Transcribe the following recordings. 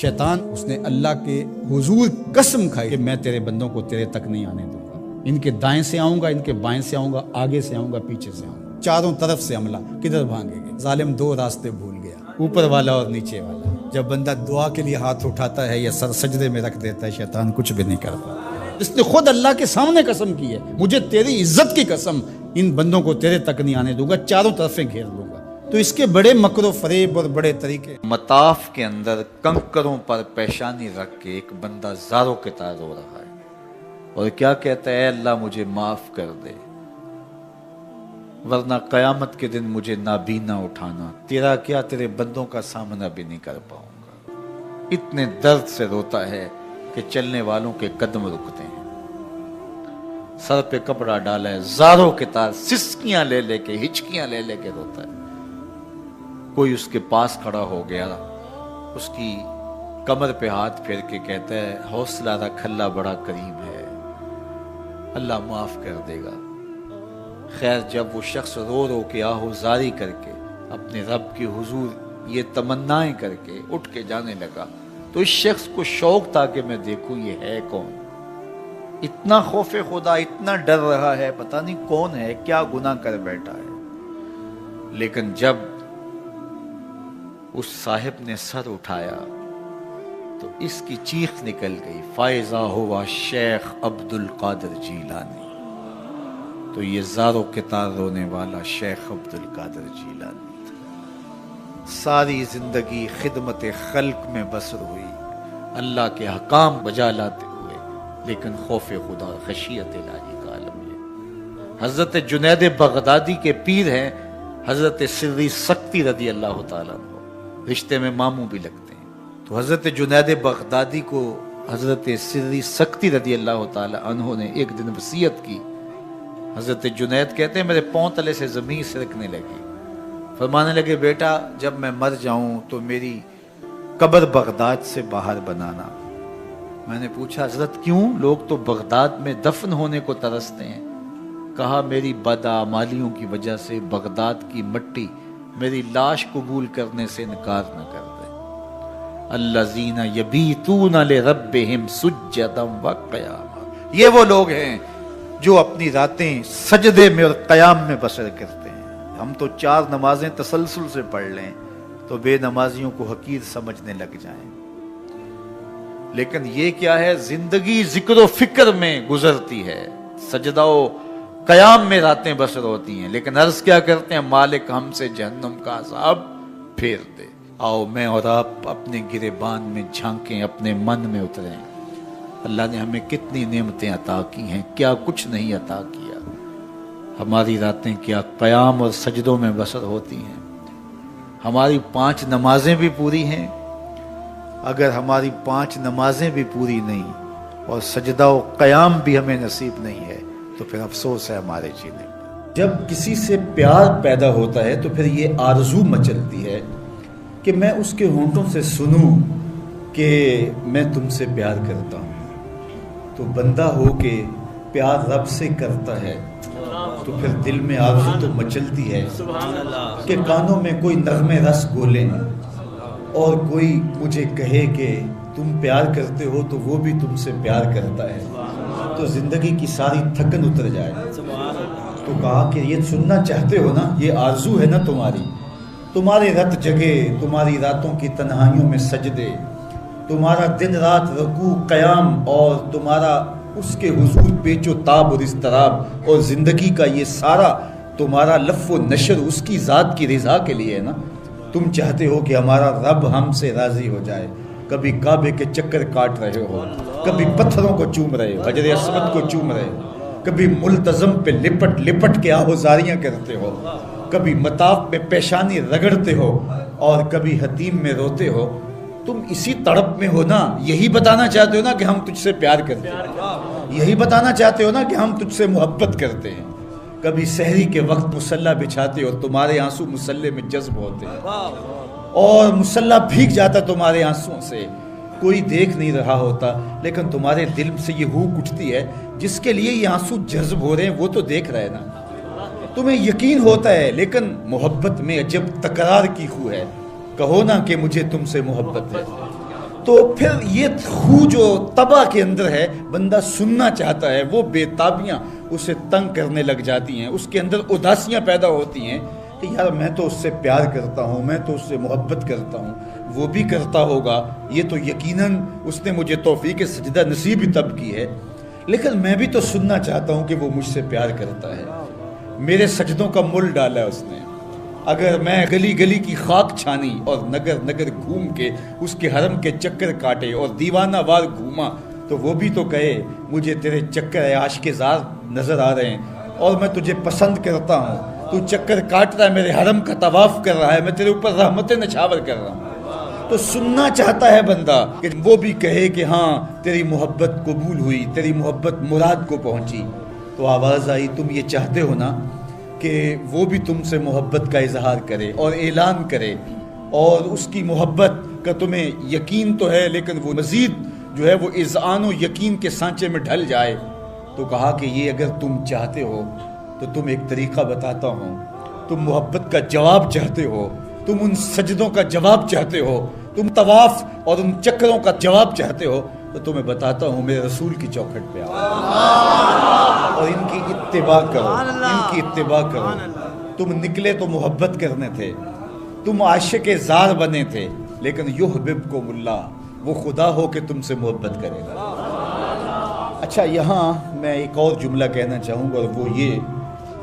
شیطان اس نے اللہ کے حضور قسم کھائی کہ میں تیرے بندوں کو تیرے تک نہیں آنے دوں گا، ان کے دائیں سے آؤں گا، ان کے بائیں سے آؤں گا، آگے سے آؤں گا، پیچھے سے آؤں گا، چاروں طرف سے حملہ۔ کدھر بھاگیں گے؟ ظالم دو راستے بھول گیا، اوپر والا اور نیچے والا۔ جب بندہ دعا کے لیے ہاتھ اٹھاتا ہے یا سر سجدے میں رکھ دیتا ہے، شیطان کچھ بھی نہیں کرتا۔ اس نے خود اللہ کے سامنے قسم کی ہے، مجھے تیری عزت کی قسم، ان بندوں کو تیرے تک نہیں آنے دوں گا، چاروں طرفیں گھیر لوں گا۔ تو اس کے بڑے مکر و فریب اور بڑے طریقے۔ مطاف کے اندر کنکروں پر پیشانی رکھ کے ایک بندہ زاروں کے طرح رو رہا ہے اور کیا کہتا ہے، اے اللہ مجھے معاف کر دے، ورنہ قیامت کے دن مجھے نابینا اٹھانا، تیرا کیا تیرے بندوں کا سامنا بھی نہیں کر پاؤں گا۔ اتنے درد سے روتا ہے کہ چلنے والوں کے قدم رکتے ہیں۔ سر پہ کپڑا ڈالا ہے، زاروں کے تار، سسکیاں لے لے کے، ہچکیاں لے لے کے روتا ہے۔ کوئی اس کے پاس کھڑا ہو گیا، اس کی کمر پہ ہاتھ پھیر کے کہتا ہے، حوصلہ رکھ، اللہ بڑا کریم ہے، اللہ معاف کر دے گا۔ خیر جب وہ شخص رو رو کے آہوزاری کر کے اپنے رب کے حضور یہ تمنائیں کر کے اٹھ کے جانے لگا، تو اس شخص کو شوق تھا کہ میں دیکھوں یہ ہے کون۔ اتنا خوف خدا، اتنا ڈر رہا ہے، پتہ نہیں کون ہے، کیا گناہ کر بیٹھا ہے۔ لیکن جب اس صاحب نے سر اٹھایا تو اس کی چیخ نکل گئی، فائزہ ہوا شیخ عبد القادر جیلانی۔ تو یہ زاروں کے تار رونے والا شیخ عبد القادر جیلانی تھا۔ ساری زندگی خدمت خلق میں بسر ہوئی، اللہ کے حکام بجا لاتے ہوئے، لیکن خوف خدا، خشیت الہی کا عالم ہے۔ حضرت جنید بغدادی کے پیر ہیں حضرت سری سکتی رضی اللہ تعالیٰ عنہ، رشتے میں ماموں بھی لگتے ہیں۔ تو حضرت جنید بغدادی کو حضرت سری سکتی رضی اللہ تعالیٰ عنہ نے ایک دن وصیت کی۔ حضرت جنید کہتے ہیں میرے پاؤں تلے سے زمین سرکنے لگی، فرمانے لگے بیٹا جب میں مر جاؤں تو میری قبر بغداد سے باہر بنانا۔ میں نے پوچھا حضرت کیوں؟ لوگ تو بغداد میں دفن ہونے کو ترستے ہیں۔ کہا میری بدعمالیوں کی وجہ سے بغداد کی مٹی میری لاش قبول کرنے سے انکار نہ کر دے۔ الذین یبیتون لربہم سجدا وقیاما، یہ وہ لوگ ہیں جو اپنی راتیں سجدے میں اور قیام میں بسر کرتے ہیں۔ ہم تو 4 نمازیں تسلسل سے پڑھ لیں تو بے نمازیوں کو حقیر سمجھنے لگ جائیں، لیکن یہ کیا ہے، زندگی ذکر و فکر میں گزرتی ہے، سجدہ و قیام میں راتیں بسر ہوتی ہیں، لیکن عرض کیا کرتے ہیں، مالک ہم سے جہنم کا عذاب پھیر دے۔ آؤ میں اور آپ اپنے گریبان میں جھانکیں، اپنے من میں اتریں، اللہ نے ہمیں کتنی نعمتیں عطا کی ہیں، کیا کچھ نہیں عطا کیا۔ ہماری راتیں کیا قیام اور سجدوں میں بسر ہوتی ہیں۔ ہماری 5 نمازیں بھی پوری ہیں، اگر ہماری 5 نمازیں بھی پوری نہیں اور سجدہ و قیام بھی ہمیں نصیب نہیں ہے تو پھر افسوس ہے ہمارے جینے پر۔ جب کسی سے پیار پیدا ہوتا ہے تو پھر یہ آرزو مچلتی ہے کہ میں اس کے ہونٹوں سے سنوں کہ میں تم سے پیار کرتا ہوں۔ تو بندہ ہو کے پیار رب سے کرتا ہے تو پھر دل میں آرزو تو مچلتی ہے کہ کانوں میں کوئی نغمے رس گولیں اور کوئی مجھے کہے کہ تم پیار کرتے ہو تو وہ بھی تم سے پیار کرتا ہے، تو زندگی کی ساری تھکن اتر جائے۔ تو کہا کہ یہ سننا چاہتے ہو نا، یہ آرزو ہے نا تمہاری، تمہارے رت جگے، تمہاری راتوں کی تنہائیوں میں سجدے، تمہارا دن رات رکوع قیام اور تمہارا اس کے حضور پیچ و تاب اور اضطراب، اور زندگی کا یہ سارا تمہارا لف و نشر اس کی ذات کی رضا کے لیے ہے نا۔ تم چاہتے ہو کہ ہمارا رب ہم سے راضی ہو جائے، کبھی کعبے کے چکر کاٹ رہے ہو، کبھی پتھروں کو چوم رہے ہو، حجر اسود کو چوم رہے ہو، کبھی ملتزم پہ لپٹ لپٹ کے آہوزاریاں کرتے ہو، کبھی مطاف میں پیشانی رگڑتے ہو اور کبھی حتیم میں روتے ہو۔ تم اسی تڑپ میں ہو نا، یہی بتانا چاہتے ہو نا کہ ہم تجھ سے پیار کرتے ہیں، یہی بتانا چاہتے ہو نا کہ ہم تجھ سے محبت کرتے ہیں۔ کبھی سحری کے وقت مصلی بچھاتے ہو، تمہارے آنسو مصلی میں جذب ہوتے ہیں اور مصلی بھیگ جاتا تمہارے آنسوؤں سے، کوئی دیکھ نہیں رہا ہوتا، لیکن تمہارے دل سے یہ ہوک اٹھتی ہے جس کے لیے یہ آنسو جذب ہو رہے ہیں وہ تو دیکھ رہے نا، تمہیں یقین ہوتا ہے، لیکن محبت میں عجب تکرار کی خو ہے، کہو نا کہ مجھے تم سے محبت ہے، تو پھر یہ خو جو طبع کے اندر ہے، بندہ سننا چاہتا ہے، وہ بے تابیاں اسے تنگ کرنے لگ جاتی ہیں، اس کے اندر اداسیاں پیدا ہوتی ہیں کہ یار میں تو اس سے پیار کرتا ہوں، میں تو اس سے محبت کرتا ہوں، وہ بھی کرتا ہوگا، یہ تو یقیناً اس نے مجھے توفیق سجدہ نصیب ہی تب کی ہے، لیکن میں بھی تو سننا چاہتا ہوں کہ وہ مجھ سے پیار کرتا ہے، میرے سجدوں کا مل ڈالا اس نے، اگر میں گلی گلی کی خاک چھانی اور نگر نگر گھوم کے اس کے حرم کے چکر کاٹے اور دیوانہ وار گھوما تو وہ بھی تو کہے مجھے تیرے چکر عاشق زار نظر آ رہے ہیں اور میں تجھے پسند کرتا ہوں، تو چکر کاٹ رہا ہے، میرے حرم کا طواف کر رہا ہے، میں تیرے اوپر رحمت نچھاور کر رہا ہوں، تو سننا چاہتا ہے بندہ کہ وہ بھی کہے کہ ہاں تیری محبت قبول ہوئی، تیری محبت مراد کو پہنچی۔ تو آواز آئی تم یہ چاہتے ہو نا کہ وہ بھی تم سے محبت کا اظہار کرے اور اعلان کرے اور اس کی محبت کا تمہیں یقین تو ہے لیکن وہ مزید جو ہے وہ اذعان و یقین کے سانچے میں ڈھل جائے، تو کہا کہ یہ اگر تم چاہتے ہو تو تم ایک طریقہ بتاتا ہوں، تم محبت کا جواب چاہتے ہو، تم ان سجدوں کا جواب چاہتے ہو، تم طواف اور ان چکروں کا جواب چاہتے ہو، تو تمہیں بتاتا ہوں میرے رسول کی چوکھٹ پہ آؤ اور ان کی اتباع کرو، ان کی اتباع کرو۔ تم نکلے تو محبت کرنے تھے، تم عاشق زار بنے تھے، لیکن یحببکم اللہ، وہ خدا ہو کہ تم سے محبت کرے گا۔ اچھا یہاں میں ایک اور جملہ کہنا چاہوں گا اور وہ یہ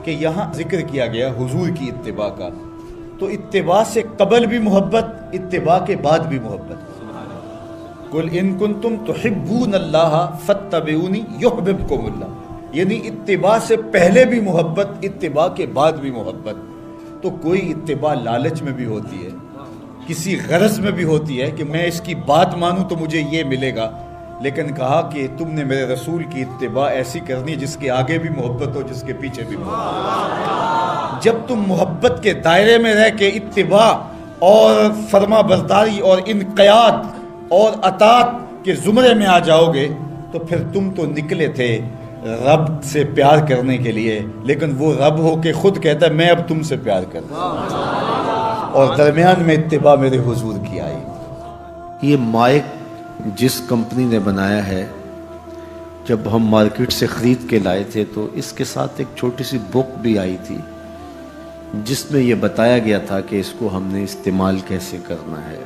کہ یہاں ذکر کیا گیا حضور کی اتباع کا، تو اتباع سے قبل بھی محبت، اتباع کے بعد بھی محبت۔ قل ان کنتم تحبون اللہ فاتبعونی یحببکم اللہ، یعنی اتباع سے پہلے بھی محبت، اتباع کے بعد بھی محبت۔ تو کوئی اتباع لالچ میں بھی ہوتی ہے، کسی غرض میں بھی ہوتی ہے کہ میں اس کی بات مانوں تو مجھے یہ ملے گا، لیکن کہا کہ تم نے میرے رسول کی اتباع ایسی کرنی جس کے آگے بھی محبت ہو، جس کے پیچھے بھی محبت۔ جب تم محبت کے دائرے میں رہ کے اتباع اور فرما برداری اور انقیاد اور اطاعت کے زمرے میں آ جاؤ گے تو پھر تم تو نکلے تھے رب سے پیار کرنے کے لیے، لیکن وہ رب ہو کے خود کہتا ہے میں اب تم سے پیار کرتا ہوں، اور درمیان میں اتباع میرے حضور کی آئی۔ یہ مائک جس کمپنی نے بنایا ہے، جب ہم مارکیٹ سے خرید کے لائے تھے تو اس کے ساتھ ایک چھوٹی سی بک بھی آئی تھی جس میں یہ بتایا گیا تھا کہ اس کو ہم نے استعمال کیسے کرنا ہے،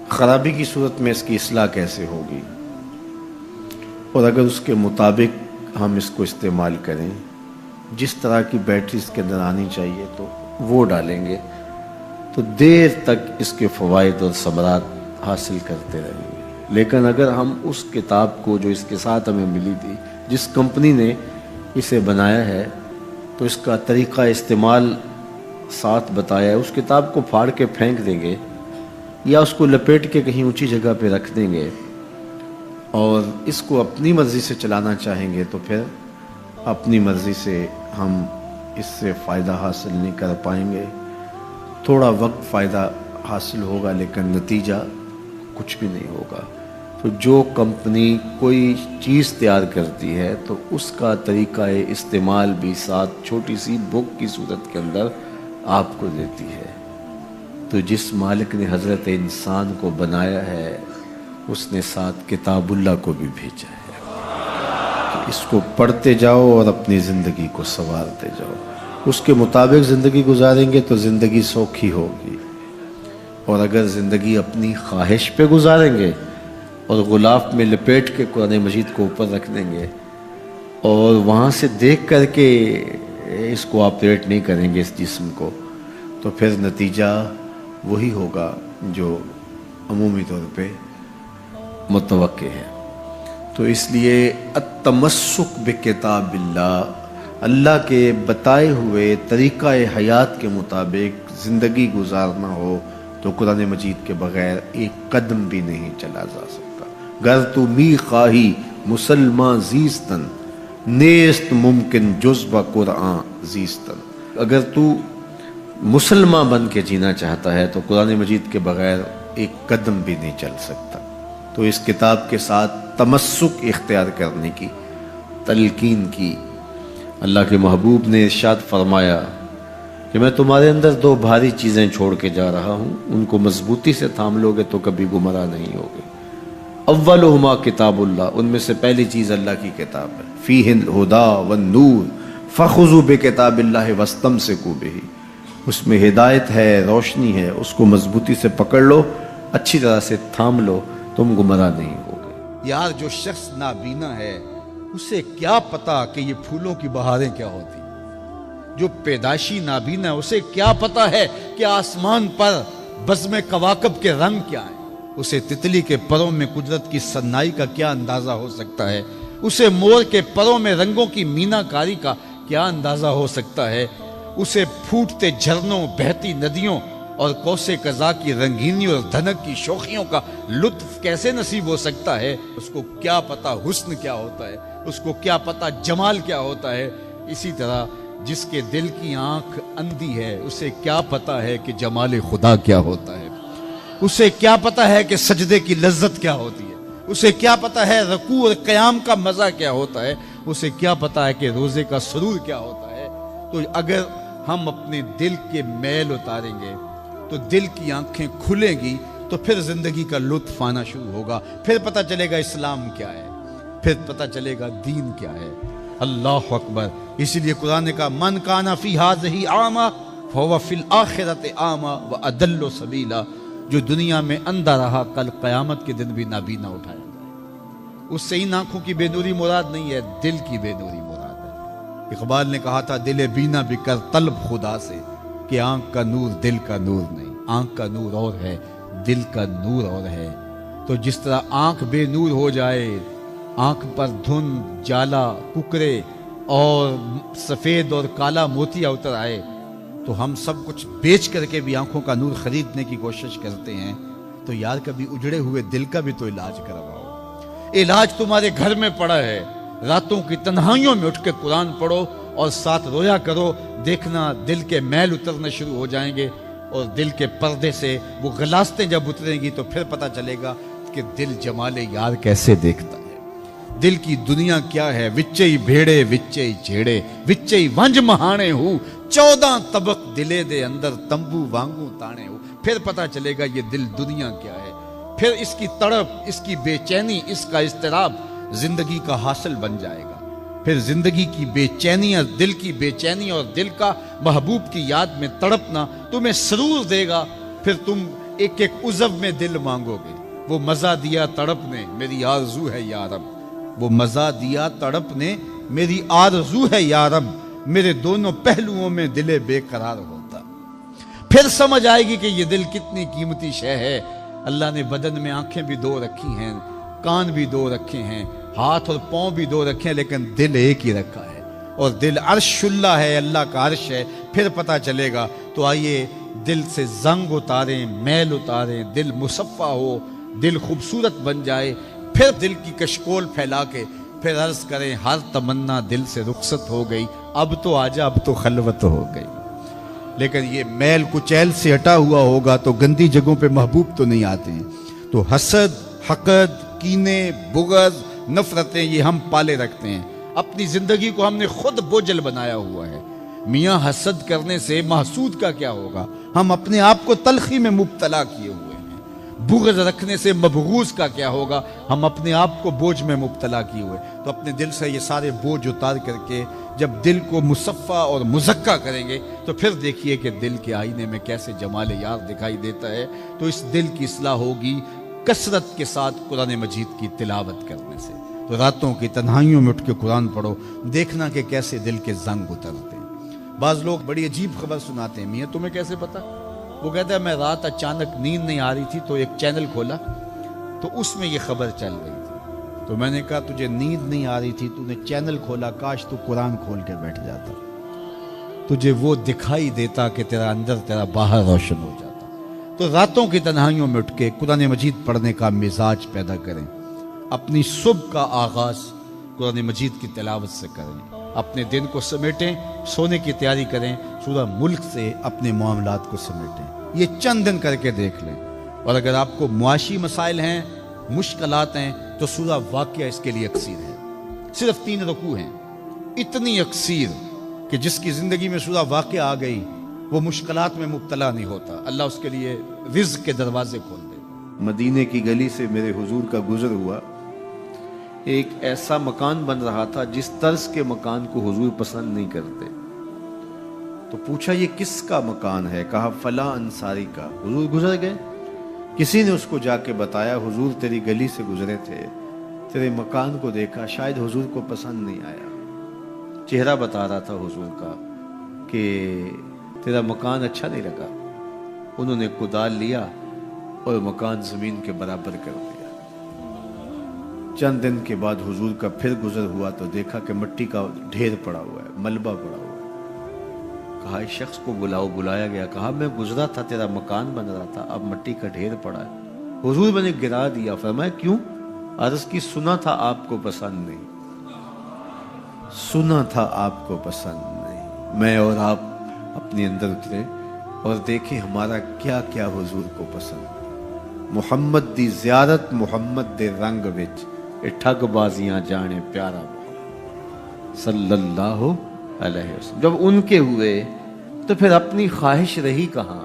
خرابی کی صورت میں اس کی اصلاح کیسے ہوگی، اور اگر اس کے مطابق ہم اس کو استعمال کریں، جس طرح کی بیٹری اس کے اندر آنی چاہیے تو وہ ڈالیں گے تو دیر تک اس کے فوائد اور ثمرات حاصل کرتے رہیں گے۔ لیکن اگر ہم اس کتاب کو جو اس کے ساتھ ہمیں ملی تھی، جس کمپنی نے اسے بنایا ہے، تو اس کا طریقہ استعمال ساتھ بتایا ہے، اس کتاب کو پھاڑ کے پھینک دیں گے یا اس کو لپیٹ کے کہیں اونچی جگہ پہ رکھ دیں گے اور اس کو اپنی مرضی سے چلانا چاہیں گے تو پھر اپنی مرضی سے ہم اس سے فائدہ حاصل نہیں کر پائیں گے۔ تھوڑا وقت فائدہ حاصل ہوگا لیکن نتیجہ کچھ بھی نہیں ہوگا۔ تو جو کمپنی کوئی چیز تیار کرتی ہے تو اس کا طریقہ استعمال بھی ساتھ چھوٹی سی بک کی صورت کے اندر آپ کو دیتی ہے۔ تو جس مالک نے حضرت انسان کو بنایا ہے اس نے ساتھ کتاب اللہ کو بھی بھیجا ہے کہ اس کو پڑھتے جاؤ اور اپنی زندگی کو سنوارتے جاؤ، اس کے مطابق زندگی گزاریں گے تو زندگی سوکھی ہوگی، اور اگر زندگی اپنی خواہش پہ گزاریں گے اور غلاف میں لپیٹ کے قرآن مجید کو اوپر رکھ دیں گے اور وہاں سے دیکھ کر کے اس کو آپریٹ نہیں کریں گے اس جسم کو، تو پھر نتیجہ وہی ہوگا جو عمومی طور پہ متوقع ہے۔ تو اس لیے التمسک بکتاب اللہ، اللہ کے بتائے ہوئے طریقہ حیات کے مطابق زندگی گزارنا ہو تو قرآن مجید کے بغیر ایک قدم بھی نہیں چلا جا سکتا۔ گر تو می خواہی مسلمان زیستن، نیست ممکن جز با قرآن زیستن، اگر تو مسلمان بن کے جینا چاہتا ہے تو قرآن مجید کے بغیر ایک قدم بھی نہیں چل سکتا۔ تو اس کتاب کے ساتھ تمسک اختیار کرنے کی تلقین کی۔ اللہ کے محبوب نے ارشاد فرمایا کہ میں تمہارے اندر دو بھاری چیزیں چھوڑ کے جا رہا ہوں، ان کو مضبوطی سے تھام لوگے تو کبھی گمراہ نہیں ہوگے۔ اولہما کتاب اللہ، ان میں سے پہلی چیز اللہ کی کتاب ہے، فیہ الہدی والنور فخذوا بکتاب اللہ واستمسکوا بہ، اس میں ہدایت ہے، روشنی ہے، اس کو مضبوطی سے پکڑ لو، اچھی طرح سے تھام لو، تم گمراہ نہیں ہوگے۔ یار جو شخص نابینا ہے اسے کیا پتا کہ یہ پھولوں کی بہاریں کیا ہوتی، جو پیدائشی نابینا ہے اسے کیا پتا ہے کہ آسمان پر بزم کواکب کے رنگ کیا ہیں، اسے تتلی کے پروں میں قدرت کی سنائی کا کیا اندازہ ہو سکتا ہے، اسے مور کے پروں میں رنگوں کی مینا کاری کا کیا اندازہ ہو سکتا ہے، اسے پھوٹتے جھرنوں، بہتی ندیوں اور کوسے قضا کی رنگینی اور دھنک کی شوخیوں کا لطف کیسے نصیب ہو سکتا ہے، اس کو کیا پتا حسن کیا ہوتا ہے، اس کو کیا پتا جمال کیا ہوتا ہے۔ اسی طرح جس کے دل کی آنکھ اندھی ہے اسے کیا پتا ہے کہ جمال خدا کیا ہوتا ہے، اسے کیا پتا ہے کہ سجدے کی لذت کیا ہوتی ہے، اسے کیا پتا ہے رکوع اور قیام کا مزہ کیا ہوتا ہے، اسے کیا پتا ہے کہ روزے کا سرور کیا ہوتا ہے۔ تو اگر ہم اپنے دل کے میل اتاریں گے تو دل کی آنکھیں کھلیں گی تو پھر زندگی کا لطف آنا شروع ہوگا، پھر پتہ چلے گا اسلام کیا ہے، پھر پتہ چلے گا دین کیا ہے۔ اللہ اکبر۔ اسی لیے قرآن نے کہا من کان فی ہذہ اعمی فہو فی الآخرۃ اعمی واضل سبیلا، جو دنیا میں اندھا رہا کل قیامت کے دن بھی نابینا اٹھایا جائے۔ اس سے ان آنکھوں کی بے نوری مراد نہیں ہے، دل کی بے نوری مراد ہے۔ اقبال نے کہا تھا دل بینا بھی کر طلب خدا سے، کہ آنکھ کا نور دل کا نور نہیں، آنکھ کا نور اور ہے، دل کا نور اور ہے۔ تو جس طرح آنکھ بے نور ہو جائے، آنکھ پر دھند، جالا، ککرے اور سفید اور کالا موتیا اتر آئے، تو ہم سب کچھ بیچ کر کے بھی آنکھوں کا نور خریدنے کی کوشش کرتے ہیں۔ تو یار کبھی اجڑے ہوئے دل کا بھی تو علاج کرواؤ۔ علاج تمہارے گھر میں پڑا ہے، راتوں کی تنہائیوں میں اٹھ کے قرآن پڑھو اور ساتھ رویا کرو، دیکھنا دل کے میل اترنے شروع ہو جائیں گے، اور دل کے پردے سے وہ غلاستیں جب اتریں گی تو پھر پتہ چلے گا کہ دل جمال یار کیسے دیکھتا ہے، دل کی دنیا کیا ہے۔ وچے بھیڑے وچے جھیڑے وچے ونج مہانے ہو، 14 طبق دلے دے اندر تمبو وانگو تانے ہو، پھر پتہ چلے گا یہ دل دنیا کیا ہے۔ پھر اس کی تڑپ، اس کی بے چینی، اس کا اضطراب زندگی کا حاصل بن جائے گا۔ پھر زندگی کی بے چینیاں، دل کی بے چینی اور دل کا محبوب کی یاد میں تڑپنا تمہیں سرور دے گا۔ پھر تم ایک ایک عضو میں دل مانگو گے، وہ مزہ دیا تڑپ نے میری آرزو ہے یا رب، وہ مزہ دیا تڑپ نے میری آرزو ہے یا رب، میرے دونوں پہلوؤں میں دل بے قرار ہوتا۔ پھر سمجھ آئے گی کہ یہ دل کتنی قیمتی شے ہے۔ اللہ نے بدن میں آنکھیں بھی دو رکھی ہیں، کان بھی دو رکھے ہیں، ہاتھ اور پاؤں بھی دو رکھے ہیں، لیکن دل ایک ہی رکھا ہے، اور دل عرش اللہ ہے، اللہ کا عرش ہے۔ پھر پتہ چلے گا۔ تو آئیے دل سے زنگ اتاریں، میل اتاریں، دل مصفا ہو، دل خوبصورت بن جائے، پھر دل کی کشکول پھیلا کے پھر عرض کریں ہر تمنا دل سے رخصت ہو گئی، اب تو آجا، اب تو خلوت ہو گئی۔ لیکن یہ میل کچیل سے ہٹا ہوا ہوگا تو گندی جگہوں پہ محبوب تو نہیں آتے ہیں۔ تو حسد، حقد، کینے، بغض، نفرتیں یہ ہم پالے رکھتے ہیں، اپنی زندگی کو ہم نے خود بوجھل بنایا ہوا ہے۔ میاں حسد کرنے سے محسود کا کیا ہوگا؟ ہم اپنے آپ کو تلخی میں مبتلا کیے ہوئے ہیں۔ بغض رکھنے سے مبغوض کا کیا ہوگا؟ ہم اپنے آپ کو بوجھ میں مبتلا کیے ہوئے۔ تو اپنے دل سے یہ سارے بوجھ اتار کر کے جب دل کو مصفا اور مزکا کریں گے تو پھر دیکھیے کہ دل کے آئینے میں کیسے جمال یار دکھائی دیتا ہے۔ تو اس دل کی اصلاح ہوگی کثرت کے ساتھ قرآن مجید کی تلاوت کرنے سے۔ تو راتوں کی تنہائیوں میں اٹھ کے قرآن پڑھو، دیکھنا کہ کیسے دل کے زنگ اترتے ہیں۔ بعض لوگ بڑی عجیب خبر سناتے ہیں، میاں تمہیں کیسے پتا؟ وہ کہتا ہے میں رات اچانک نیند نہیں آ رہی تھی تو ایک چینل کھولا تو اس میں یہ خبر چل رہی تھی، تو میں نے کہا تجھے نیند نہیں آ رہی تھی، تو نے چینل کھولا، کاش تو قرآن کھول کے بیٹھ جاتا، تجھے وہ دکھائی دیتا کہ تیرا اندر تیرا باہر روشن ہو جاتا۔ تو راتوں کی تنہائیوں میں اٹھ کے قرآن مجید پڑھنے کا مزاج پیدا کریں، اپنی صبح کا آغاز قرآن مجید کی تلاوت سے کریں، اپنے دن کو سمیٹیں، سونے کی تیاری کریں، سورہ ملک سے اپنے معاملات کو سمیٹیں۔ یہ چند دن کر کے دیکھ لیں۔ اور اگر آپ کو معاشی مسائل ہیں، مشکلات ہیں، تو سورہ واقعہ اس کے لیے اکسیر ہے۔ صرف 3 رکوع ہیں، اتنی اکسیر کہ جس کی زندگی میں سورہ واقعہ آ گئی وہ مشکلات میں مبتلا نہیں ہوتا، اللہ اس کے لیے رزق کے دروازے کھول دے۔ مدینے کی گلی سے میرے حضور کا گزر ہوا، ایک ایسا مکان بن رہا تھا جس طرز کے مکان کو حضور پسند نہیں کرتے، تو پوچھا یہ کس کا مکان ہے؟ کہا فلاں انصاری کا۔ حضور گزر گئے، کسی نے اس کو جا کے بتایا حضور تیری گلی سے گزرے تھے، تیرے مکان کو دیکھا، شاید حضور کو پسند نہیں آیا۔ چہرہ بتا رہا تھا حضور کا کہ تیرا مکان اچھا نہیں لگا۔ انہوں نے کدال لیا اور مکان زمین کے برابر کر دیا۔ چند دن کے بعد حضور کا پھر گزر ہوا تو دیکھا کہ مٹی کا ڈھیر پڑا ہوا ہے، ملبہ پڑا ہوا ہے۔ کہا اس شخص کو بلاؤ، بلایا گیا، کہا میں گزرا تھا، تیرا مکان بن رہا تھا، اب مٹی کا ڈھیر پڑا ہے۔ حضور میں نے گرا دیا۔ فرمایا کیوں؟ عرض کی سنا تھا آپ کو پسند نہیں، سنا تھا آپ کو پسند نہیں۔ میں اور آپ اپنے اندر اترے اور دیکھیں ہمارا کیا کیا حضور کو پسند۔ محمد دی زیارت محمد دے رنگ وچ اے ٹھگ بازیاں جانے پیارا محمد صلی اللہ علیہ وسلم۔ جب ان کے ہوئے تو پھر اپنی خواہش رہی کہاں؟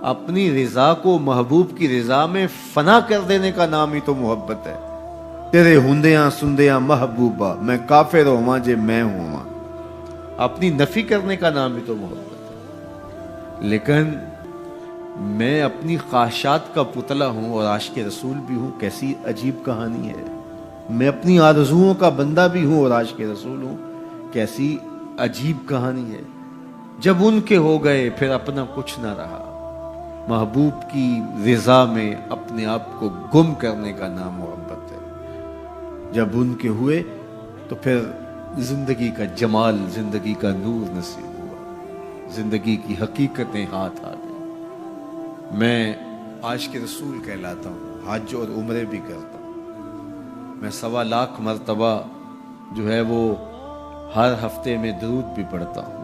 اپنی رضا کو محبوب کی رضا میں فنا کر دینے کا نام ہی تو محبت ہے۔ تیرے ہندیاں سندیاں محبوبہ میں کافر ہواں جے میں ہواں، اپنی نفی کرنے کا نام ہی تو محبت ہے۔ لیکن میں اپنی خواہشات کا پتلا ہوں اور عاشق رسول بھی ہوں، کیسی عجیب کہانی ہے۔ میں اپنی آرزوؤں کا بندہ بھی ہوں اور عاشق رسول ہوں، کیسی عجیب کہانی ہے۔ جب ان کے ہو گئے پھر اپنا کچھ نہ رہا۔ محبوب کی رضا میں اپنے آپ کو گم کرنے کا نام محبت ہے۔ جب ان کے ہوئے تو پھر زندگی کا جمال، زندگی کا نور نصیب ہوا، زندگی کی حقیقتیں ہاتھ آ گئی۔ میں عاشق رسول کہلاتا ہوں، حج اور عمرے بھی کرتا ہوں۔ میں 1.25 لاکھ مرتبہ جو ہے وہ ہر ہفتے میں درود بھی پڑھتا ہوں۔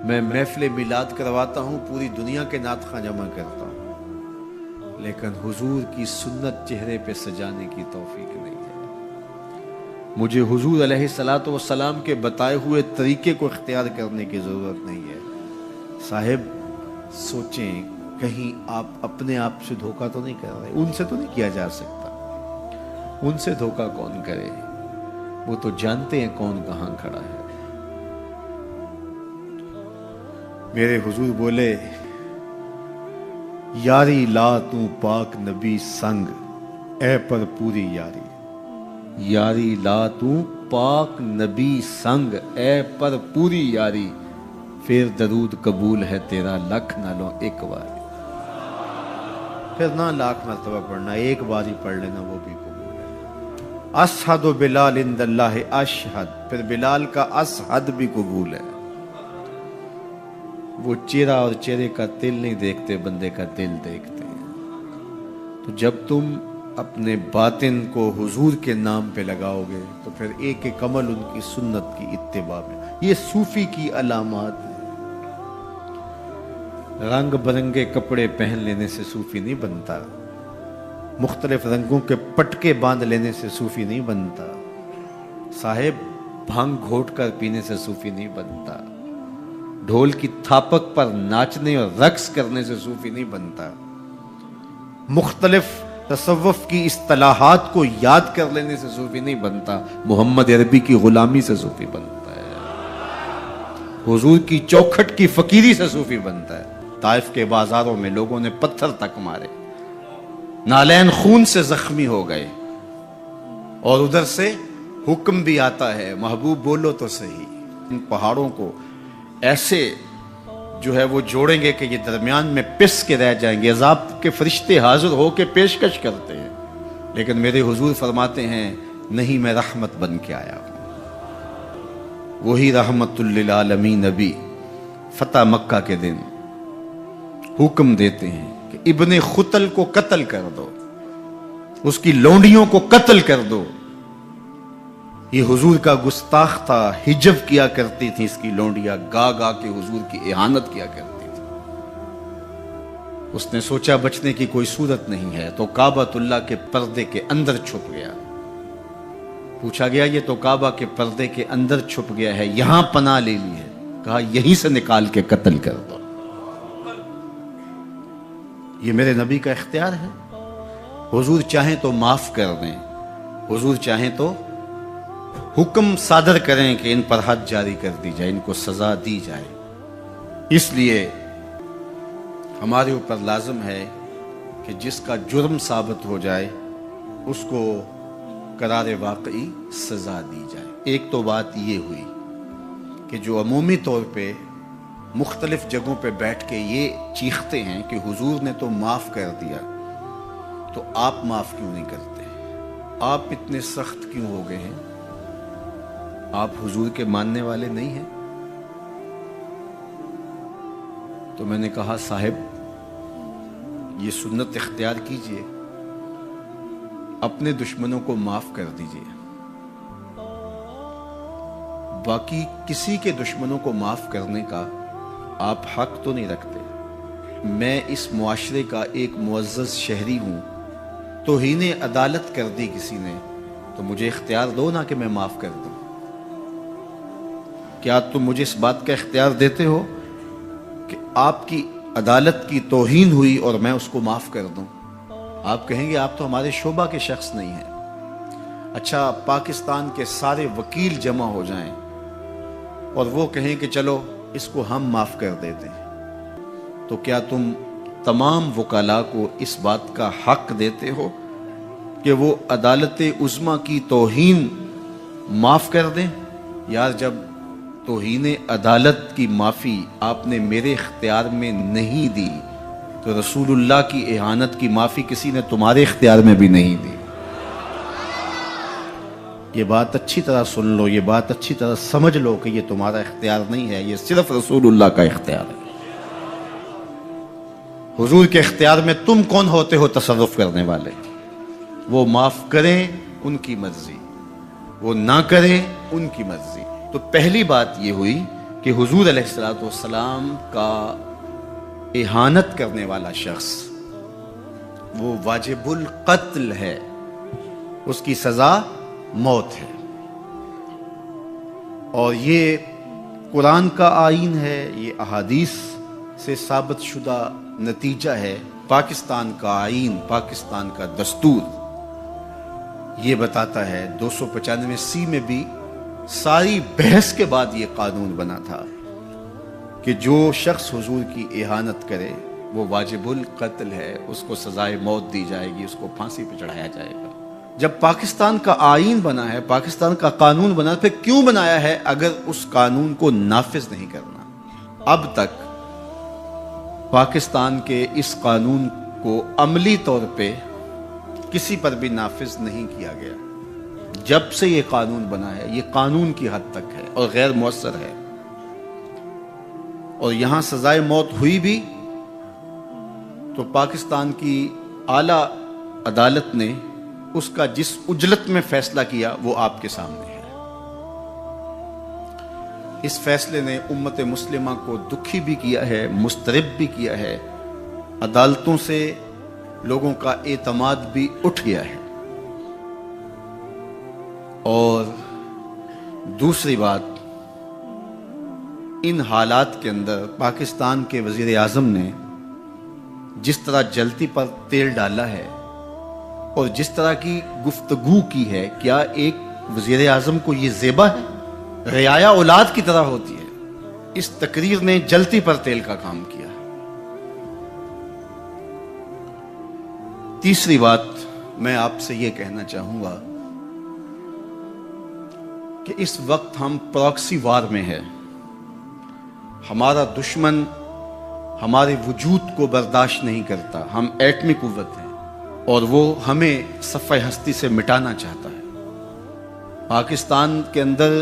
میں محفل میلاد کرواتا ہوں، پوری دنیا کے نعت خواں جمع کرتا ہوں، لیکن حضور کی سنت چہرے پہ سجانے کی توفیق نہیں ہے۔ مجھے حضور علیہ الصلوۃ والسلام کے بتائے ہوئے طریقے کو اختیار کرنے کی ضرورت نہیں ہے۔ صاحب سوچیں کہیں آپ اپنے آپ سے دھوکہ تو نہیں کر رہے؟ ان سے تو نہیں کیا جا سکتا۔ ان سے دھوکہ کون کرے؟ وہ تو جانتے ہیں کون کہاں کھڑا ہے۔ میرے حضور بولے یاری لا تو پاک نبی سنگ اے پر پوری یاری، یاری لا تو پاک نبی سنگ اے پر پوری یاری، پھر درود قبول ہے تیرا لکھ نہ لو ایک بار۔ پھر نہ لاکھ مرتبہ پڑھنا، ایک بار ہی پڑھ لینا وہ بھی قبول ہے۔ اشہد بلال عند اللہ اشہد، پھر بلال کا اشہد بھی قبول ہے۔ وہ چہرہ اور چہرے کا دل نہیں دیکھتے، بندے کا دل دیکھتے ہیں۔ تو جب تم اپنے باطن کو حضور کے نام پہ لگاؤ گے تو پھر ایک ایک عمل ان کی سنت کی اتباع میں۔ یہ صوفی کی علامات ہیں۔ رنگ برنگے کپڑے پہن لینے سے صوفی نہیں بنتا، مختلف رنگوں کے پٹکے باندھ لینے سے صوفی نہیں بنتا، صاحب بھنگ گھوٹ کر پینے سے صوفی نہیں بنتا، ڈھول کی تھاپک پر ناچنے اور رقص کرنے سے صوفی نہیں بنتا، مختلف تصوف کی اصطلاحات کو یاد کر لینے سے صوفی نہیں بنتا، محمد عربی کی غلامی سے صوفی بنتا ہے، حضور کی چوکھٹ کی فقیری سے صوفی بنتا ہے۔ طائف کے بازاروں میں لوگوں نے پتھر تک مارے، نالین خون سے زخمی ہو گئے، اور ادھر سے حکم بھی آتا ہے محبوب بولو تو صحیح۔ ان پہاڑوں کو ایسے جو ہے وہ جوڑیں گے کہ یہ درمیان میں پس کے رہ جائیں گے، عذاب کے فرشتے حاضر ہو کے پیشکش کرتے ہیں، لیکن میرے حضور فرماتے ہیں نہیں، میں رحمت بن کے آیا ہوں۔ وہی رحمت للعالمین نبی فتح مکہ کے دن حکم دیتے ہیں کہ ابن خطل کو قتل کر دو، اس کی لونڈیوں کو قتل کر دو۔ یہ حضور کا گستاخ تھا، ہجو کیا کرتی تھی اس کی لونڈیاں، گا گا کے حضور کی اہانت کیا کرتی تھی۔ اس نے سوچا بچنے کی کوئی صورت نہیں ہے تو کعبۃ اللہ کے پردے کے اندر چھپ گیا۔ پوچھا گیا یہ تو کعبہ کے پردے کے اندر چھپ گیا ہے، یہاں پناہ لے لی ہے؟ کہا یہیں سے نکال کے قتل کر دو. یہ میرے نبی کا اختیار ہے. حضور چاہیں تو معاف کر دیں, حضور چاہیں تو حکم صادر کریں کہ ان پر حد جاری کر دی جائے, ان کو سزا دی جائے. اس لیے ہمارے اوپر لازم ہے کہ جس کا جرم ثابت ہو جائے اس کو قرار واقعی سزا دی جائے. ایک تو بات یہ ہوئی کہ جو عمومی طور پہ مختلف جگہوں پہ بیٹھ کے یہ چیختے ہیں کہ حضور نے تو معاف کر دیا, تو آپ معاف کیوں نہیں کرتے؟ آپ اتنے سخت کیوں ہو گئے ہیں؟ آپ حضور کے ماننے والے نہیں ہیں؟ تو میں نے کہا صاحب یہ سنت اختیار کیجئے, اپنے دشمنوں کو معاف کر دیجئے, باقی کسی کے دشمنوں کو معاف کرنے کا آپ حق تو نہیں رکھتے. میں اس معاشرے کا ایک معزز شہری ہوں, توہین عدالت کر دی کسی نے تو مجھے اختیار دو نا کہ میں معاف کر دوں. کیا تم مجھے اس بات کا اختیار دیتے ہو کہ آپ کی عدالت کی توہین ہوئی اور میں اس کو معاف کر دوں؟ آپ کہیں گے آپ تو ہمارے شعبہ کے شخص نہیں ہیں. اچھا پاکستان کے سارے وکیل جمع ہو جائیں اور وہ کہیں کہ چلو اس کو ہم معاف کر دیتے ہیں, تو کیا تم تمام وکلاء کو اس بات کا حق دیتے ہو کہ وہ عدالت عظمیٰ کی توہین معاف کر دیں؟ یار جب توہین عدالت کی معافی آپ نے میرے اختیار میں نہیں دی تو رسول اللہ کی اہانت کی معافی کسی نے تمہارے اختیار میں بھی نہیں دی. یہ بات اچھی طرح سن لو, یہ بات اچھی طرح سمجھ لو کہ یہ تمہارا اختیار نہیں ہے, یہ صرف رسول اللہ کا اختیار ہے. حضور کے اختیار میں تم کون ہوتے ہو تصرف کرنے والے؟ وہ معاف کریں ان کی مرضی, وہ نہ کریں ان کی مرضی. تو پہلی بات یہ ہوئی کہ حضور علیہ السلام کا اہانت کرنے والا شخص وہ واجب القتل ہے, اس کی سزا موت ہے. اور یہ قرآن کا آئین ہے, یہ احادیث سے ثابت شدہ نتیجہ ہے. پاکستان کا آئین, پاکستان کا دستور یہ بتاتا ہے, 295C میں بھی ساری بحث کے بعد یہ قانون بنا تھا کہ جو شخص حضور کی اہانت کرے وہ واجب القتل ہے, اس کو سزائے موت دی جائے گی, اس کو پھانسی پہ چڑھایا جائے گا. جب پاکستان کا آئین بنا ہے, پاکستان کا قانون بنا, پھر کیوں بنایا ہے اگر اس قانون کو نافذ نہیں کرنا؟ اب تک پاکستان کے اس قانون کو عملی طور پہ کسی پر بھی نافذ نہیں کیا گیا. جب سے یہ قانون بنا ہے یہ قانون کی حد تک ہے اور غیر مؤثر ہے. اور یہاں سزائے موت ہوئی بھی تو پاکستان کی اعلیٰ عدالت نے اس کا جس اجلت میں فیصلہ کیا وہ آپ کے سامنے ہے. اس فیصلے نے امت مسلمہ کو دکھی بھی کیا ہے, مضطرب بھی کیا ہے, عدالتوں سے لوگوں کا اعتماد بھی اٹھ گیا ہے. اور دوسری بات, ان حالات کے اندر پاکستان کے وزیر اعظم نے جس طرح جلتی پر تیل ڈالا ہے اور جس طرح کی گفتگو کی ہے, کیا ایک وزیر اعظم کو یہ زیبا ہے؟ رعایا اولاد کی طرح ہوتی ہے. اس تقریر نے جلتی پر تیل کا کام کیا. تیسری بات میں آپ سے یہ کہنا چاہوں گا کہ اس وقت ہم پراکسی وار میں ہیں. ہمارا دشمن ہمارے وجود کو برداشت نہیں کرتا. ہم ایٹمی قوت ہیں اور وہ ہمیں صفحہ ہستی سے مٹانا چاہتا ہے. پاکستان کے اندر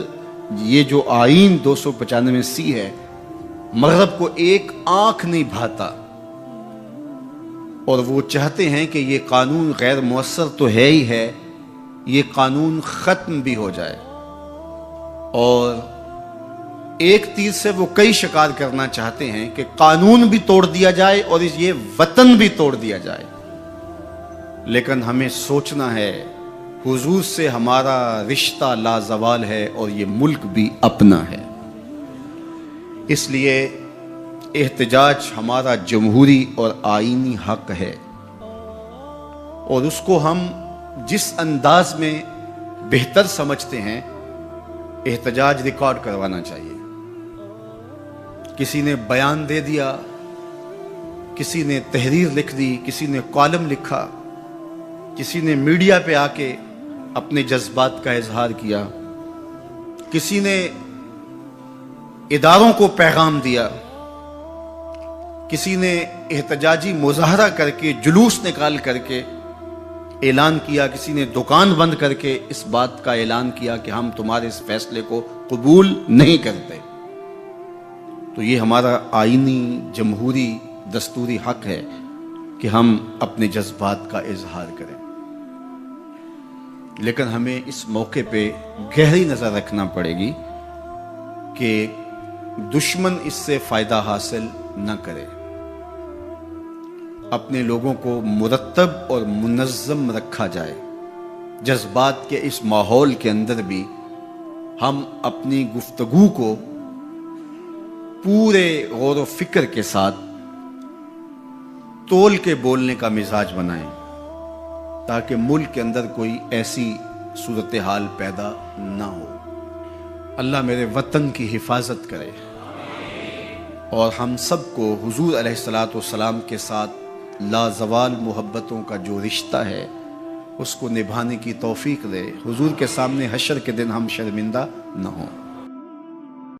یہ جو آئین 295C ہے, مغرب کو ایک آنکھ نہیں بھاتا اور وہ چاہتے ہیں کہ یہ قانون غیر مؤثر تو ہے ہی ہے, یہ قانون ختم بھی ہو جائے. اور ایک تیر سے وہ کئی شکار کرنا چاہتے ہیں کہ قانون بھی توڑ دیا جائے اور یہ وطن بھی توڑ دیا جائے. لیکن ہمیں سوچنا ہے حضور سے ہمارا رشتہ لازوال ہے اور یہ ملک بھی اپنا ہے. اس لیے احتجاج ہمارا جمہوری اور آئینی حق ہے، اور اس کو ہم جس انداز میں بہتر سمجھتے ہیں احتجاج ریکارڈ کروانا چاہیے۔ کسی نے بیان دے دیا، کسی نے تحریر لکھ دی، کسی نے کالم لکھا، کسی نے میڈیا پہ آ کے اپنے جذبات کا اظہار کیا، کسی نے اداروں کو پیغام دیا، کسی نے احتجاجی مظاہرہ کر کے جلوس نکال کر کے اعلان کیا، کسی نے دکان بند کر کے اس بات کا اعلان کیا کہ ہم تمہارے اس فیصلے کو قبول نہیں کرتے۔ تو یہ ہمارا آئینی جمہوری دستوری حق ہے کہ ہم اپنے جذبات کا اظہار کریں، لیکن ہمیں اس موقع پہ گہری نظر رکھنا پڑے گی کہ دشمن اس سے فائدہ حاصل نہ کرے۔ اپنے لوگوں کو مرتب اور منظم رکھا جائے۔ جذبات کے اس ماحول کے اندر بھی ہم اپنی گفتگو کو پورے غور و فکر کے ساتھ تول کے بولنے کا مزاج بنائیں، تاکہ ملک کے اندر کوئی ایسی صورتحال پیدا نہ ہو۔ اللہ میرے وطن کی حفاظت کرے اور ہم سب کو حضور علیہ الصلوۃ والسلام کے ساتھ لازوال محبتوں کا جو رشتہ ہے اس کو نبھانے کی توفیق دے، حضور کے سامنے حشر کے دن ہم شرمندہ نہ ہوں۔